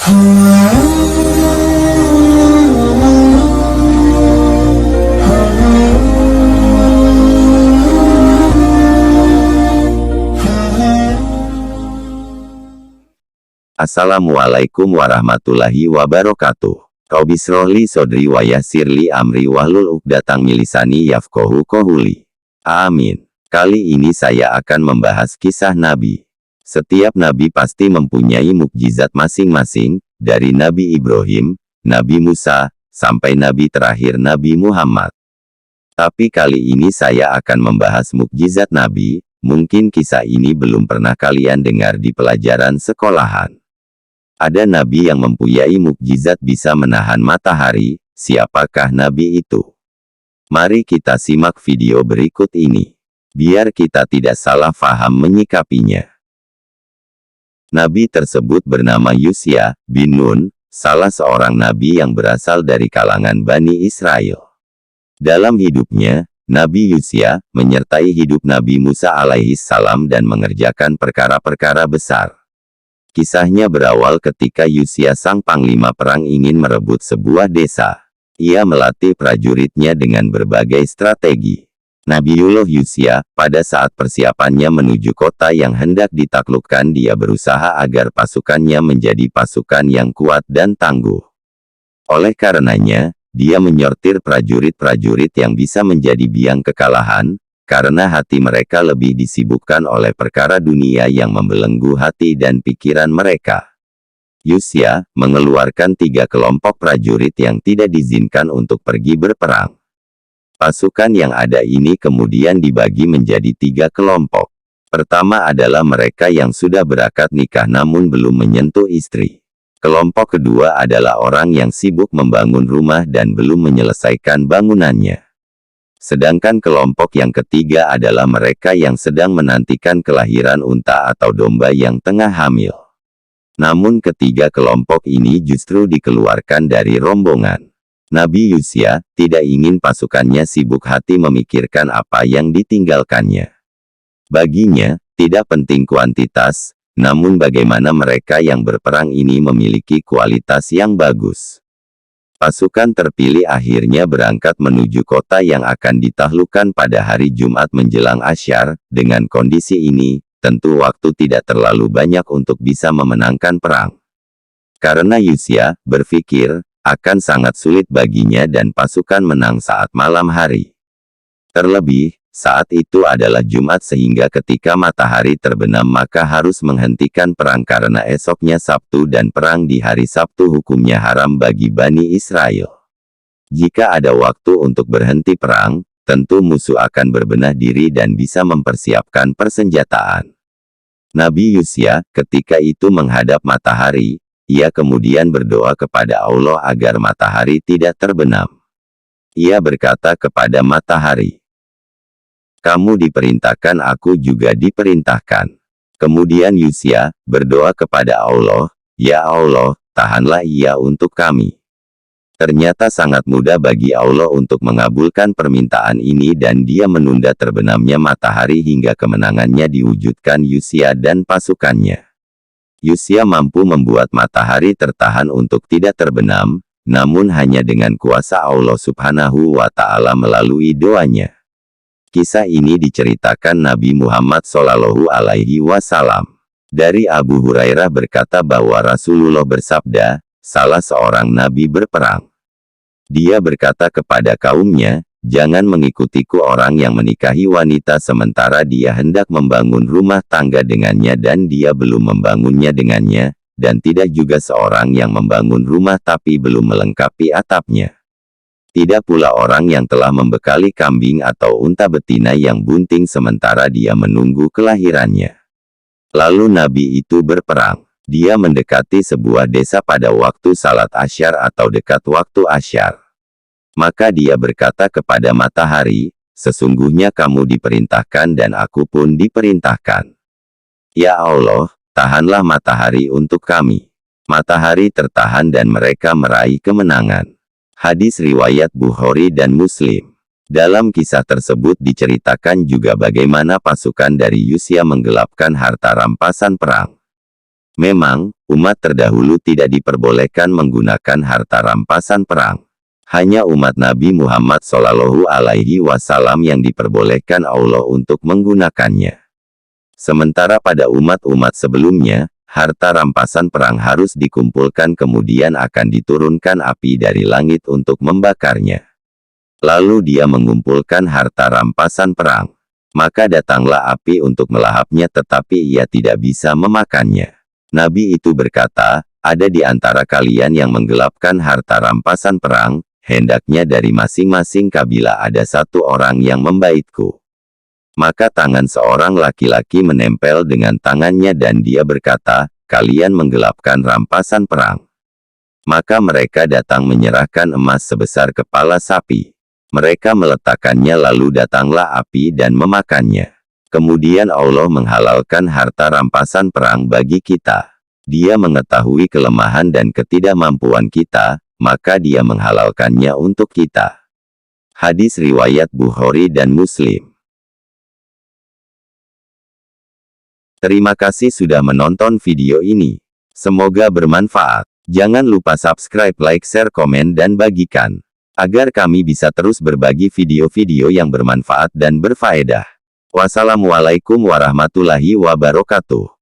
Assalamualaikum warahmatullahi wabarakatuh. Rabbi shrahli sodri wa yassirli amri wahlul 'uqdatam min lisani yafqahu qawli. Amin. Kali ini saya akan membahas kisah Nabi. Setiap Nabi pasti mempunyai mukjizat masing-masing, dari Nabi Ibrahim, Nabi Musa, sampai Nabi terakhir Nabi Muhammad. Tapi kali ini saya akan membahas mukjizat Nabi. Mungkin kisah ini belum pernah kalian dengar di pelajaran sekolahan. Ada Nabi yang mempunyai mukjizat bisa menahan matahari. Siapakah Nabi itu? Mari kita simak video berikut ini, biar kita tidak salah faham menyikapinya. Nabi tersebut bernama Yusya bin Nun, salah seorang Nabi yang berasal dari kalangan Bani Israel. Dalam hidupnya, Nabi Yusya menyertai hidup Nabi Musa alaihissalam dan mengerjakan perkara-perkara besar. Kisahnya berawal ketika Yusya sang panglima perang ingin merebut sebuah desa. Ia melatih prajuritnya dengan berbagai strategi. Nabiullah Yusya, pada saat persiapannya menuju kota yang hendak ditaklukkan, dia berusaha agar pasukannya menjadi pasukan yang kuat dan tangguh. Oleh karenanya, dia menyortir prajurit-prajurit yang bisa menjadi biang kekalahan, karena hati mereka lebih disibukkan oleh perkara dunia yang membelenggu hati dan pikiran mereka. Yusya mengeluarkan 3 kelompok prajurit yang tidak diizinkan untuk pergi berperang. Pasukan yang ada ini kemudian dibagi menjadi 3 kelompok. Pertama adalah mereka yang sudah berakad nikah namun belum menyentuh istri. Kelompok kedua adalah orang yang sibuk membangun rumah dan belum menyelesaikan bangunannya. Sedangkan kelompok yang ketiga adalah mereka yang sedang menantikan kelahiran unta atau domba yang tengah hamil. Namun ketiga kelompok ini justru dikeluarkan dari rombongan. Nabi Yusya tidak ingin pasukannya sibuk hati memikirkan apa yang ditinggalkannya. Baginya, tidak penting kuantitas, namun bagaimana mereka yang berperang ini memiliki kualitas yang bagus. Pasukan terpilih akhirnya berangkat menuju kota yang akan ditaklukkan pada hari Jumat menjelang Asyar. Dengan kondisi ini, tentu waktu tidak terlalu banyak untuk bisa memenangkan perang. Karena Yusya berpikir, akan sangat sulit baginya dan pasukan menang saat malam hari. Terlebih, saat itu adalah Jumat sehingga ketika matahari terbenam maka harus menghentikan perang karena esoknya Sabtu dan perang di hari Sabtu hukumnya haram bagi Bani Israel. Jika ada waktu untuk berhenti perang, tentu musuh akan berbenah diri dan bisa mempersiapkan persenjataan. Nabi Yusya ketika itu menghadap matahari, ia kemudian berdoa kepada Allah agar matahari tidak terbenam. Ia berkata kepada matahari, "Kamu diperintahkan, aku juga diperintahkan." Kemudian Yusya berdoa kepada Allah, "Ya Allah, tahanlah ia untuk kami." Ternyata sangat mudah bagi Allah untuk mengabulkan permintaan ini dan dia menunda terbenamnya matahari hingga kemenangannya diwujudkan Yusya dan pasukannya. Yusya mampu membuat matahari tertahan untuk tidak terbenam, namun hanya dengan kuasa Allah Subhanahu wa Ta'ala melalui doanya. Kisah ini diceritakan Nabi Muhammad Shallallahu Alaihi Wasallam. Dari Abu Hurairah berkata bahwa Rasulullah bersabda, salah seorang Nabi berperang. Dia berkata kepada kaumnya, jangan mengikutiku orang yang menikahi wanita sementara dia hendak membangun rumah tangga dengannya dan dia belum membangunnya dengannya, dan tidak juga seorang yang membangun rumah tapi belum melengkapi atapnya. Tidak pula orang yang telah membekali kambing atau unta betina yang bunting sementara dia menunggu kelahirannya. Lalu Nabi itu berperang. Dia mendekati sebuah desa pada waktu salat Asyar atau dekat waktu Asyar. Maka dia berkata kepada matahari, sesungguhnya kamu diperintahkan dan aku pun diperintahkan. Ya Allah, tahanlah matahari untuk kami. Matahari tertahan dan mereka meraih kemenangan. Hadis riwayat Bukhari dan Muslim. Dalam kisah tersebut diceritakan juga bagaimana pasukan dari Yusya menggelapkan harta rampasan perang. Memang, umat terdahulu tidak diperbolehkan menggunakan harta rampasan perang. Hanya umat Nabi Muhammad Shallallahu Alaihi Wasallam yang diperbolehkan Allah untuk menggunakannya. Sementara pada umat-umat sebelumnya, harta rampasan perang harus dikumpulkan kemudian akan diturunkan api dari langit untuk membakarnya. Lalu dia mengumpulkan harta rampasan perang. Maka datanglah api untuk melahapnya tetapi ia tidak bisa memakannya. Nabi itu berkata, ada di antara kalian yang menggelapkan harta rampasan perang, hendaknya dari masing-masing kabilah ada satu orang yang membaitku. Maka tangan seorang laki-laki menempel dengan tangannya dan dia berkata, kalian menggelapkan rampasan perang. Maka mereka datang menyerahkan emas sebesar kepala sapi. Mereka meletakkannya lalu datanglah api dan memakannya. Kemudian Allah menghalalkan harta rampasan perang bagi kita. Dia mengetahui kelemahan dan ketidakmampuan kita, maka dia menghalalkannya untuk kita. Hadis riwayat Bukhari dan Muslim. Terima kasih sudah menonton video ini. Semoga bermanfaat. Jangan lupa subscribe, like, share, komen, dan bagikan. Agar kami bisa terus berbagi video-video yang bermanfaat dan berfaedah. Wassalamualaikum warahmatullahi wabarakatuh.